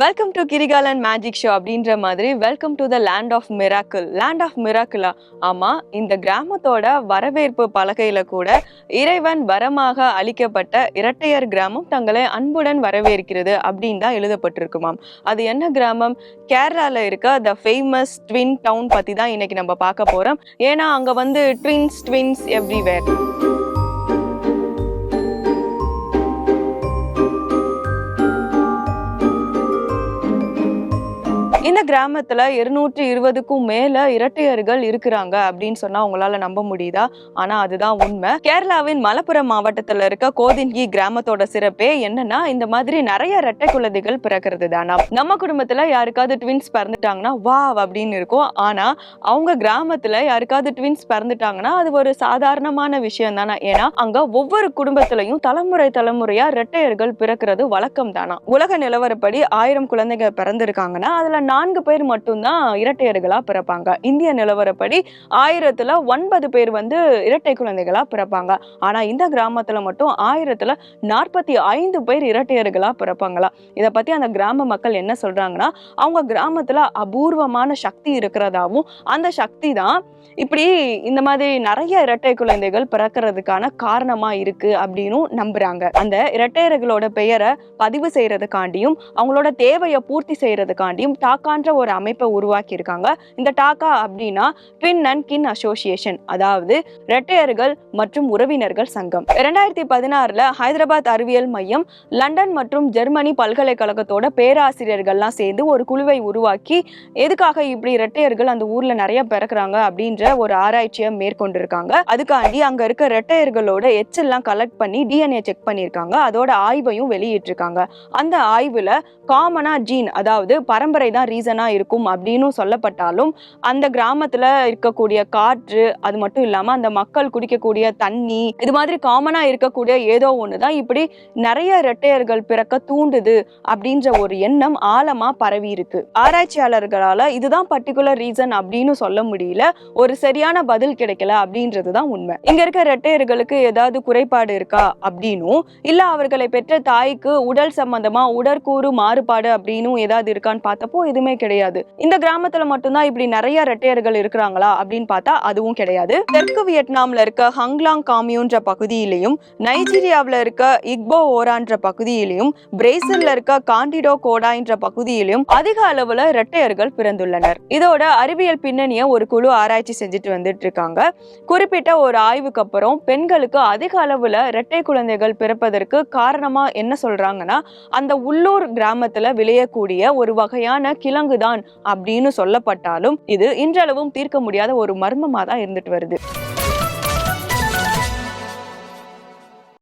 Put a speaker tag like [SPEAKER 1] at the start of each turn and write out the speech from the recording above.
[SPEAKER 1] Welcome to Kirikalan magic show அப்படின்ற மாதிரி welcome to the land of miracle. Land of மிராக்கிளா? ஆமா, இந்த கிராமத்தோட வரவேற்பு பலகையில கூட இறைவன் வரமாக அளிக்கப்பட்ட இரட்டையர் கிராமம் தங்களை அன்புடன் வரவேற்கிறது அப்படின்னு தான் எழுதப்பட்டிருக்குமாம். அது என்ன கிராமம்? கேரளால இருக்க த ஃபேமஸ் ட்வின் டவுன் பத்தி தான் இன்னைக்கு நம்ம பார்க்க போறோம். ஏன்னா அங்க வந்து ட்வின்ஸ் எவ்ரிவேர். இந்த கிராமத்துல 220க்கும் மேல இரட்டையர்கள் இருக்கிறாங்க அப்படின்னு சொன்னா உங்களால நம்ப முடியுதா? ஆனா அதுதான் உண்மை. கேரளாவின் மலப்புரம் மாவட்டத்துல இருக்க கோதின்கி கிராமத்தோட சிறப்பே என்னன்னா, இந்த மாதிரி நிறைய இரட்டை குழந்தைகள் பிறக்கிறது தானா. நம்ம குடும்பத்துல யாருக்காவது ட்வின்ஸ் பிறந்துட்டாங்கன்னா வா அப்படின்னு இருக்கும். ஆனா அவங்க கிராமத்துல யாருக்காவது ட்வின்ஸ் பிறந்துட்டாங்கன்னா அது ஒரு சாதாரணமான விஷயம் தானா. ஏன்னா அங்க ஒவ்வொரு குடும்பத்திலையும் தலைமுறையா இரட்டையர்கள் பிறக்கிறது வழக்கம் தானா. உலக நிலவரப்படி 1000 குழந்தைகள் பிறந்திருக்காங்கன்னா அதுல 4 பேர் மட்டும்தான் இரட்டையர்களா பிறப்பாங்க. இந்திய நிலவரப்படி 1000த்துல 9 பேர் வந்து இரட்டை குழந்தைகளா பிறப்பாங்க. ஆனா இந்த கிராமத்துல மட்டும் 1000த்துல 45 பேர் இரட்டையர்களா பிறப்பாங்களா. இத பத்தி அந்த கிராம மக்கள் என்ன சொல்றாங்கன்னா, அவங்க கிராமத்துல அபூர்வமான சக்தி இருக்கிறதாவும், அந்த சக்தி தான் இப்படி இந்த மாதிரி நிறைய இரட்டை குழந்தைகள் பிறக்கிறதுக்கான காரணமா இருக்கு அப்படின்னு நம்புறாங்க. அந்த இரட்டையர்களோட பெயரை பதிவு செய்யறதுக்காண்டியும் அவங்களோட தேவையை பூர்த்தி செய்யறதுக்காண்டியும் டாக்கான்ற ஒரு அமைப்பை உருவாக்கி இருக்காங்க. இந்த டாக்கா அப்படின்னா ட்வின் அண்ட் கின் அசோசியேஷன், அதாவது இரட்டையர்கள் மற்றும் உறவினர்கள் சங்கம். 2016ல ஹைதராபாத் அறிவியல் மையம், லண்டன் மற்றும் ஜெர்மனி பல்கலைக்கழகத்தோட பேராசிரியர்கள்லாம் சேர்ந்து ஒரு குழுவை உருவாக்கி எதுக்காக இப்படி இரட்டையர்கள் அந்த ஊர்ல நிறைய பிறக்கிறாங்க அப்படின்ற ஒரு ஆராய்ச்சியை மேற்கொண்டிருக்காங்க. அதுக்காண்டி அங்க இருக்க இரட்டையர்களோட எச்செல்லாம் கலெக்ட் பண்ணி டிஎன்ஏ செக் பண்ணியிருக்காங்க. அதோட ஆய்வையும் வெளியிட்டிருக்காங்க. அந்த ஆய்வுல காமனா ஜீன், அதாவது பரம்பரை தான் ரீசனா இருக்கும் அப்படின்னு சொல்லப்பட்டாலும், அந்த கிராமத்துல இருக்கக்கூடிய காற்று, அது மட்டும் இல்லாம அந்த மக்கள் குடிக்கக்கூடிய தண்ணி, இது மாதிரி காமனா இருக்கக்கூடிய ஏதோ ஒண்ணுதான் இப்படி நிறைய இரட்டையர்கள் பிறக்க தூண்டுது அப்படின்ற ஒரு எண்ணம் ஆழமா பரவி இருக்கு. ஆராய்ச்சியாளர்களால இதுதான் பர்டிகுலர் ரீசன் அப்படின்னு சொல்ல முடியல, ஒரு சரியான பதில் கிடைக்கல அப்படின்றதுதான் உண்மை. இங்க இருக்க இரட்டையர்களுக்கு ஏதாவது குறைபாடு இருக்கா அப்படின்னும், இல்ல அவர்களை பெற்ற தாய்க்கு உடல் சம்பந்தமா உடற்கூறு மாறுபாடு அப்படின்னு ஏதாவது இருக்கான்னு பார்த்தப்போ எதுவுமே கிடையாது. இந்த கிராமத்துல மட்டும்தான் இப்படி நிறைய இரட்டையர்கள் இருக்கிறாங்களா அப்படின்னு பார்த்தா அதுவும் கிடையாது. தெற்கு வியட்நாம்ல இருக்க ஹங்லாங் காமியூன்ற பகுதியிலையும், நைஜீரியாவில இருக்க இக்போ ஓரான்ற பகுதியிலையும், பிரேசில்ல இருக்க காண்டிடோ கோடான்ற பகுதியிலும் அதிக அளவுல இரட்டையர்கள் பிறந்துள்ளனர். இதோட அறிவியல் பின்னணியை ஒரு குழு ஆராய்ச்சி செஞ்சுட்டு வந்துட்டு இருக்காங்க. குறிப்பிட்ட ஒரு ஆய்வுக்கு அப்புறம் பெண்களுக்கு அதிக அளவுல இரட்டை குழந்தைகள் பிறப்பதற்கு காரணமா என்ன சொல்றாங்கன்னா, அந்த உள்ளூர் கிராமத்துல விளையக்கூடிய ஒரு வகையான கிழங்குதான் அப்படின்னு சொல்லப்பட்டாலும் இது இன்றளவும் தீர்க்க முடியாத ஒரு மர்மமா தான் இருந்துட்டு வருது.